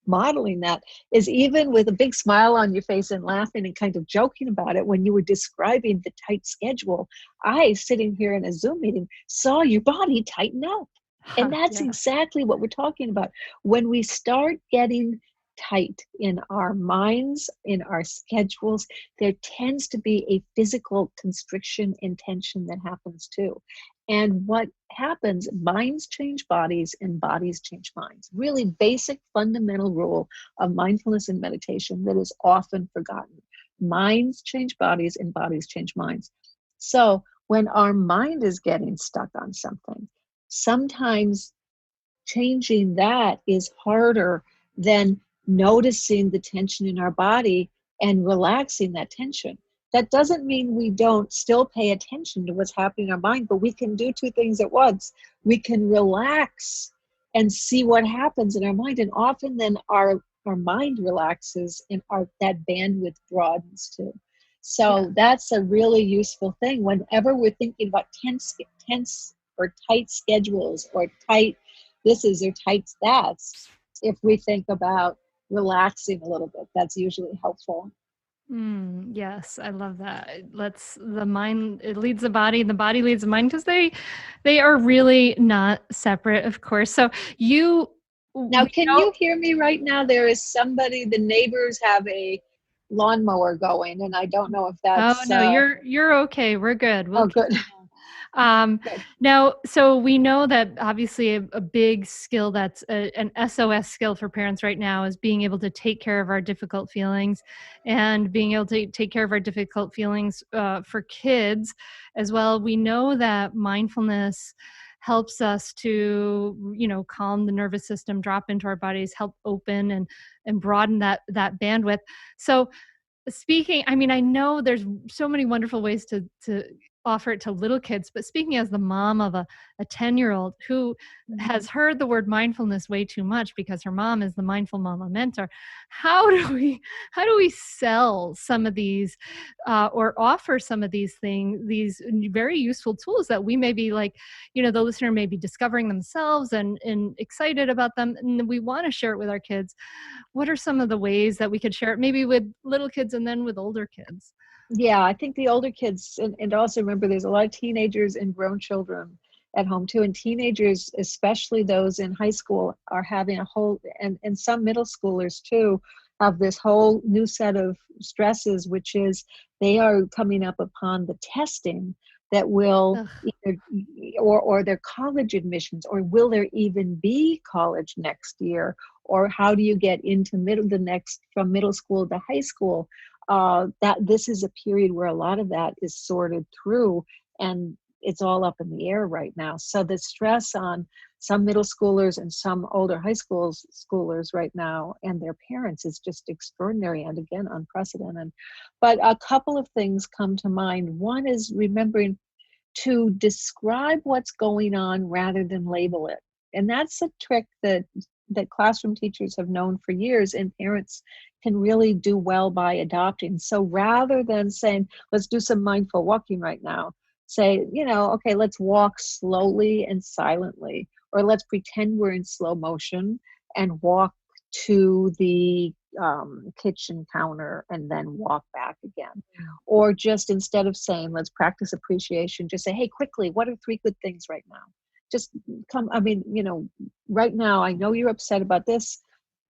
modeling that, is even with a big smile on your face and laughing and kind of joking about it, when you were describing the tight schedule, I, sitting here in a Zoom meeting, saw your body tighten up. And that's exactly what we're talking about. When we start getting tight in our minds, in our schedules, there tends to be a physical constriction and tension that happens too. And what happens, minds change bodies and bodies change minds. Really basic fundamental rule of mindfulness and meditation that is often forgotten. Minds change bodies and bodies change minds. So when our mind is getting stuck on something, sometimes changing that is harder than noticing the tension in our body and relaxing that tension. That doesn't mean we don't still pay attention to what's happening in our mind, but we can do two things at once. We can relax and see what happens in our mind, and often then our mind relaxes and that bandwidth broadens too. So that's a really useful thing whenever we're thinking about tense or tight schedules or tight thises or tight that's. If we think about relaxing a little bit, that's usually helpful. Yes, I love that. The mind, it leads the body, and the body leads the mind, because they are really not separate, of course. So you hear me right now? There is somebody, the neighbors have a lawnmower going, and I don't know if that's... Oh, no, you're okay. We're good. Good. Now, so we know that obviously a big skill that's an S.O.S skill for parents right now is being able to take care of our difficult feelings, and being able to take care of our difficult feelings for kids as well. We know that mindfulness helps us to, calm the nervous system, drop into our bodies, help open and broaden that bandwidth. So speaking, I mean, I know there's so many wonderful ways to offer it to little kids, but speaking as the mom of a 10-year-old who has heard the word mindfulness way too much because her mom is the Mindful Mama mentor, how do we sell some of these or offer some of these things, these very useful tools that we may be like, the listener may be discovering themselves and excited about them, and we want to share it with our kids. What are some of the ways that we could share it, maybe with little kids and then with older kids? Yeah, I think the older kids, and also remember there's a lot of teenagers and grown children at home too. And teenagers, especially those in high school, are having a whole, and some middle schoolers too, have this whole new set of stresses, which is they are coming up upon the testing that will either, or their college admissions, or will there even be college next year? Or how do you get into from middle school to high school? That this is a period where a lot of that is sorted through, and it's all up in the air right now. So the stress on some middle schoolers and some older high schoolers right now and their parents is just extraordinary, and again, unprecedented. But a couple of things come to mind. One is remembering to describe what's going on rather than label it. And that's a trick that classroom teachers have known for years, and parents can really do well by adopting. So rather than saying, let's do some mindful walking right now, say, okay, let's walk slowly and silently, or let's pretend we're in slow motion and walk to the kitchen counter and then walk back again. Or just instead of saying, let's practice appreciation, just say, hey, quickly, what are 3 good things right now? Just come, right now, I know you're upset about this,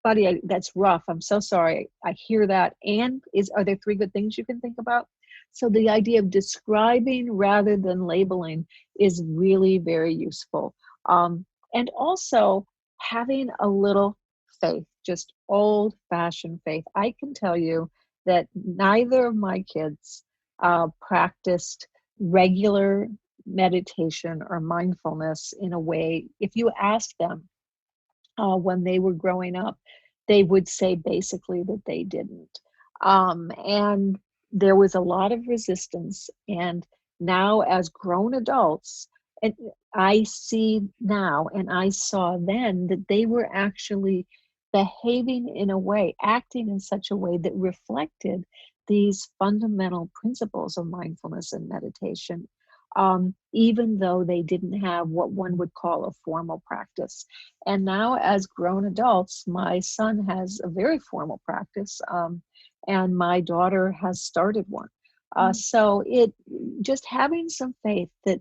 buddy, that's rough. I'm so sorry. I hear that. And are there 3 good things you can think about? So the idea of describing rather than labeling is really very useful. And also having a little faith, just old-fashioned faith. I can tell you that neither of my kids practiced regular meditation or mindfulness in a way. If you asked them when they were growing up, they would say basically that they didn't. And there was a lot of resistance. And now as grown adults, and I see now, and I saw then, that they were actually behaving in a way, acting in such a way that reflected these fundamental principles of mindfulness and meditation, even though they didn't have what one would call a formal practice. And now as grown adults, my son has a very formal practice, and my daughter has started one. So it just having some faith that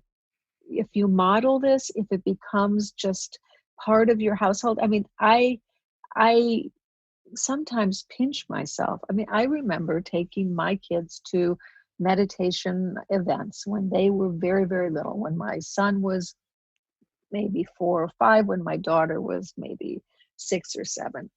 if you model this, if it becomes just part of your household. I mean, I sometimes pinch myself. I mean, I remember taking my kids to meditation events when they were very, very little, when my son was maybe 4 or 5, when my daughter was maybe 6 or 7.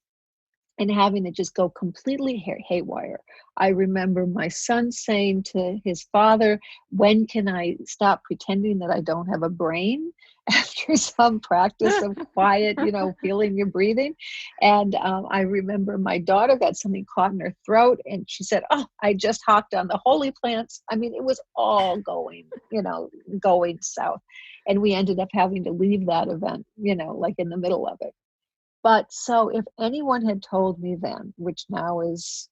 And having it just go completely haywire. I remember my son saying to his father, when can I stop pretending that I don't have a brain? After some practice of quiet, feeling your breathing. And I remember my daughter got something caught in her throat, and she said, oh, I just hopped on the holy plants. I mean, it was all going south. And we ended up having to leave that event, like in the middle of it. But so if anyone had told me then, which now is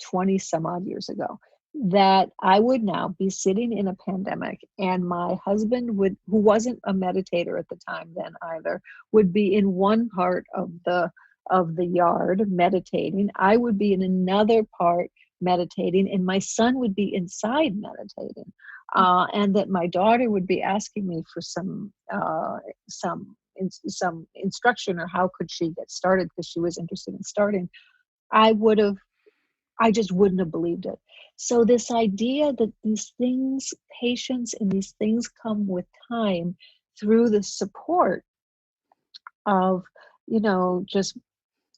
20 some odd years ago, that I would now be sitting in a pandemic and my husband who wasn't a meditator at the time then either, would be in one part of the yard meditating, I would be in another part meditating, and my son would be inside meditating, and that my daughter would be asking me for some instruction, or how could she get started because she was interested in starting, I just wouldn't have believed it. So this idea that these things, patience and these things come with time through the support of, just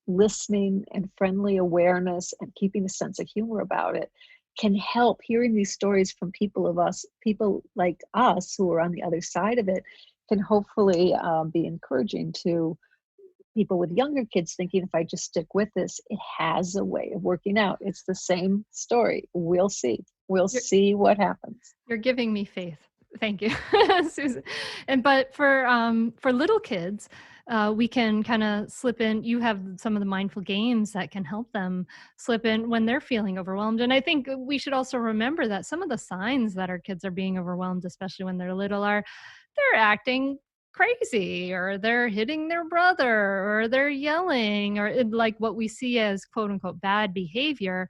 listening and friendly awareness and keeping a sense of humor about it, can help. Hearing these stories from people like us who are on the other side of it can hopefully be encouraging to people with younger kids, thinking, if I just stick with this, it has a way of working out. It's the same story. We'll see. We'll see what happens. You're giving me faith. Thank you, Susan. But for little kids, we can kind of slip in. You have some of the mindful games that can help them slip in when they're feeling overwhelmed. And I think we should also remember that some of the signs that our kids are being overwhelmed, especially when they're little, are they're acting crazy, or they're hitting their brother, or they're yelling, or like what we see as quote unquote bad behavior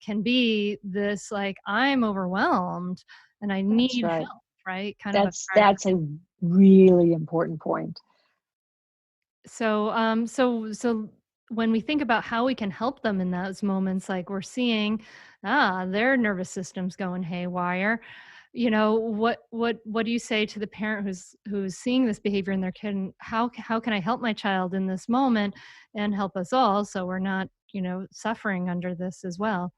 can be this like, I'm overwhelmed and I need right. help, right? Kind of a That's a really important point. so when we think about how we can help them in those moments, like we're seeing, their nervous system's going haywire. What do you say to the parent who's seeing this behavior in their kid, and how can I help my child in this moment and help us all so we're not, suffering under this as well?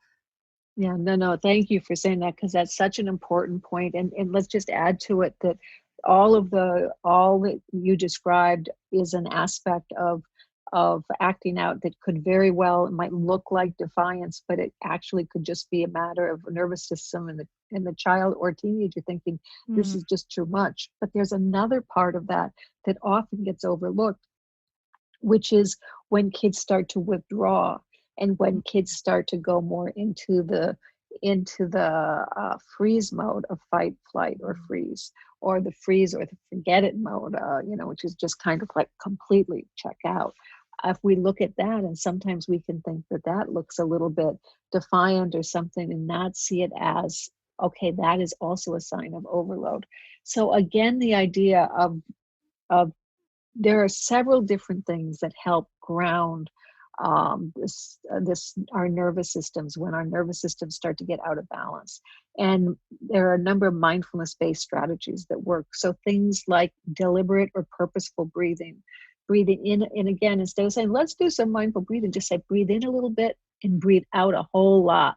Yeah, no, thank you for saying that, because that's such an important point. And let's just add to it that all that you described is an aspect of acting out that could very well, it might look like defiance, but it actually could just be a matter of nervous system in the child or teenager thinking this is just too much. But there's another part of that that often gets overlooked, which is when kids start to withdraw, and when kids start to go more into the freeze mode of fight, flight, or freeze, or the freeze or the forget it mode, which is just kind of like completely check out. If we look at that, and sometimes we can think that looks a little bit defiant or something, and not see it as, okay, that is also a sign of overload. So again, the idea of there are several different things that help ground our nervous systems when our nervous systems start to get out of balance. And there are a number of mindfulness-based strategies that work. So things like deliberate or purposeful breathing in, and again, instead of saying, let's do some mindful breathing, just say, breathe in a little bit and breathe out a whole lot.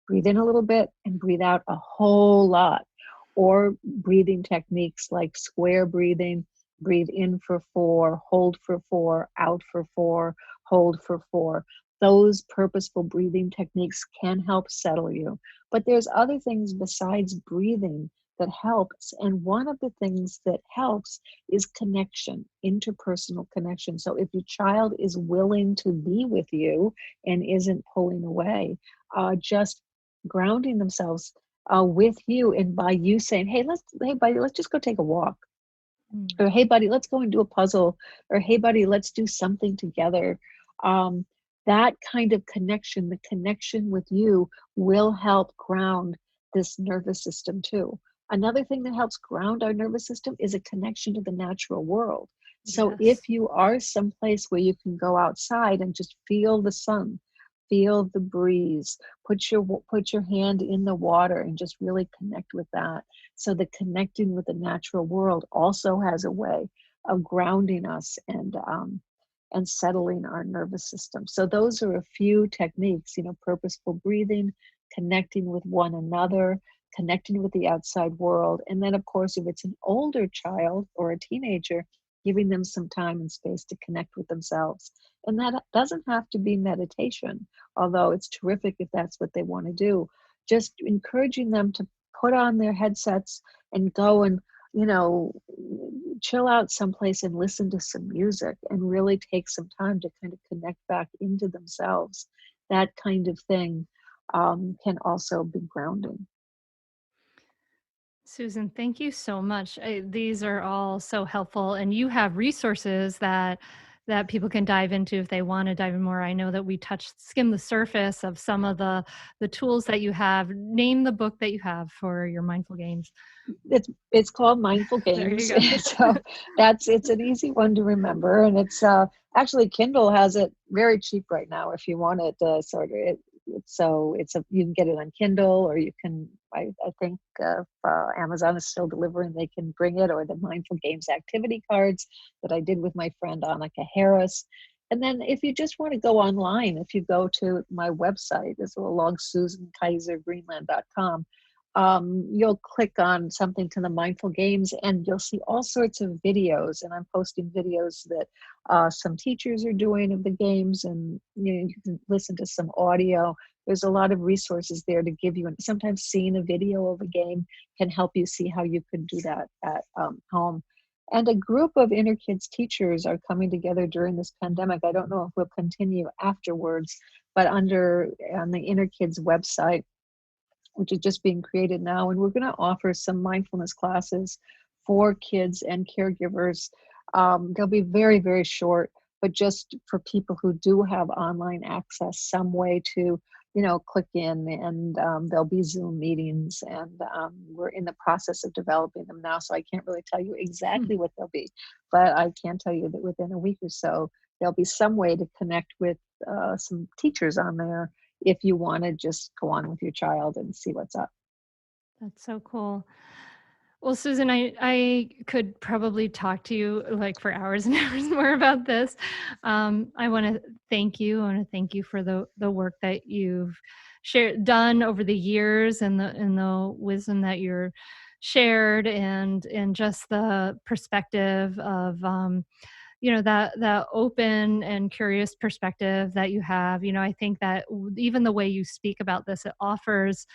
Breathe in a little bit and breathe out a whole lot. Or breathing techniques like square breathing. Breathe in for 4, hold for 4, out for 4, hold for 4. Those purposeful breathing techniques can help settle you. But there's other things besides breathing that helps. And one of the things that helps is connection, interpersonal connection. So if your child is willing to be with you and isn't pulling away, just grounding themselves with you, and by you saying, hey buddy, let's just go take a walk. Or, hey buddy, let's go and do a puzzle. Or, hey buddy, let's do something together. That kind of connection, the connection with you, will help ground this nervous system too. Another thing that helps ground our nervous system is a connection to the natural world. So if you are someplace where you can go outside and just feel the sun, feel the breeze, put your hand in the water and just really connect with that. So the connecting with the natural world also has a way of grounding us and settling our nervous system. So those are a few techniques, purposeful breathing, connecting with one another, connecting with the outside world. And then, of course, if it's an older child or a teenager, giving them some time and space to connect with themselves. And that doesn't have to be meditation, although it's terrific if that's what they want to do. Just encouraging them to put on their headsets and go and, chill out someplace and listen to some music and really take some time to kind of connect back into themselves. That kind of thing can also be grounding. Susan, thank you so much. These are all so helpful, and you have resources that people can dive into if they want to dive in more. I know that we skim the surface of some of the tools that you have. Name the book that you have for your mindful games. It's called Mindful Games. So it's an easy one to remember, and it's actually Kindle has it very cheap right now if you want it you can get it on Kindle, or you can, I think Amazon is still delivering, they can bring it, or the Mindful Games activity cards that I did with my friend Annika Harris. And then if you just want to go online, if you go to my website, it's along SusanKaiserGreenland.com, you'll click on something to the mindful games and you'll see all sorts of videos. And I'm posting videos that some teachers are doing of the games, and you can listen to some audio. There's a lot of resources there to give you, and sometimes seeing a video of a game can help you see how you could do that at home. And a group of Inner Kids teachers are coming together during this pandemic. I don't know if we'll continue afterwards, but on the Inner Kids website, which is just being created now, and we're going to offer some mindfulness classes for kids and caregivers. They'll be very, very short, but just for people who do have online access, some way to click in, and there'll be Zoom meetings, and we're in the process of developing them now, so I can't really tell you exactly what they'll be, but I can tell you that within a week or so, there'll be some way to connect with some teachers on there if you want to just go on with your child and see what's up. That's so cool. Well, Susan, I could probably talk to you like for hours and hours more about this. I want to thank you. I want to thank you for the work that you've done over the years, and the wisdom that you're shared, and just the perspective of that open and curious perspective that you have. I think that even the way you speak about this, it offers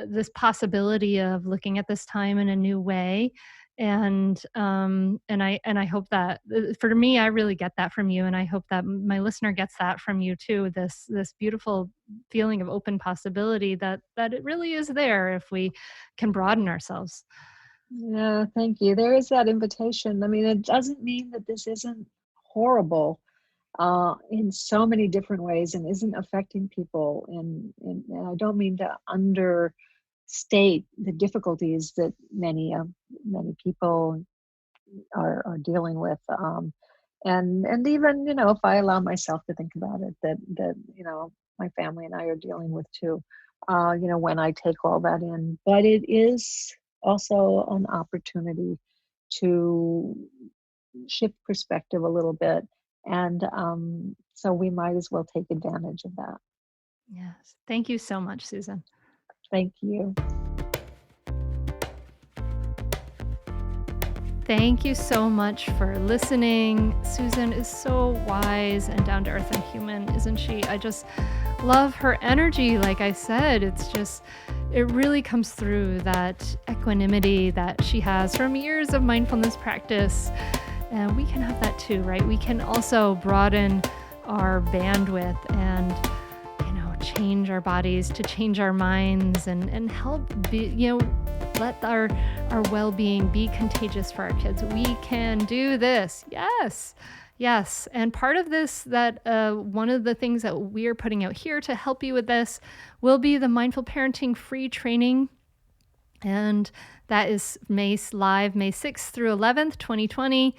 this possibility of looking at this time in a new way. And I hope that for me, I really get that from you, and I hope that my listener gets that from you too, this beautiful feeling of open possibility that it really is there if we can broaden ourselves. Yeah, thank you. There is that invitation. I mean, it doesn't mean that this isn't horrible in so many different ways and isn't affecting people. And I don't mean to understate the difficulties that many people are dealing with. And even, if I allow myself to think about it, that my family and I are dealing with too, when I take all that in. But it is also an opportunity to shift perspective a little bit. And so we might as well take advantage of that. Yes. Thank you so much, Susan. Thank you. Thank you so much for listening. Susan is so wise and down to earth and human, isn't she? I just love her energy. Like I said, it really comes through, that equanimity that she has from years of mindfulness practice. And we can have that too, right? We can also broaden our bandwidth and change our bodies to change our minds, and help let our well-being be contagious for our kids. We can do this. Yes. And part of this, that one of the things that we are putting out here to help you with this will be the Mindful Parenting free training. And that is live May 6th through 11th, 2020.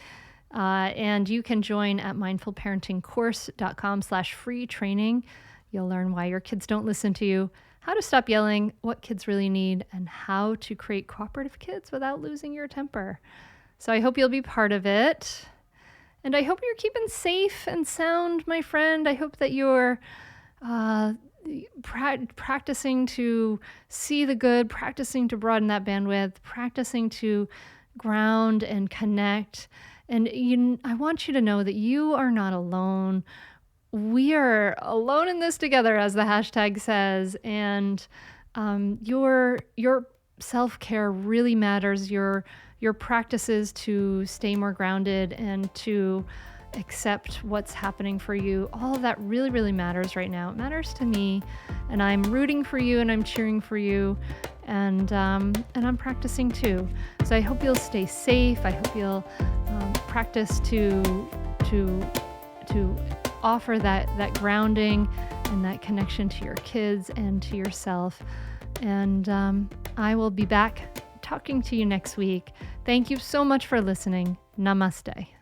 And you can join at mindfulparentingcourse.com/free training. You'll learn why your kids don't listen to you, how to stop yelling, what kids really need, and how to create cooperative kids without losing your temper. So I hope you'll be part of it. And I hope you're keeping safe and sound, my friend. I hope that you're practicing to see the good, practicing to broaden that bandwidth, practicing to ground and connect. And I want you to know that you are not alone. We are alone in this together, as the hashtag says, and your self-care really matters. Your practices to stay more grounded and to accept what's happening for you, all of that really, really matters right now. It matters to me, and I'm rooting for you, and I'm cheering for you, and I'm practicing too. So I hope you'll stay safe. I hope you'll practice to offer that grounding and that connection to your kids and to yourself. And I will be back talking to you next week. Thank you so much for listening. Namaste.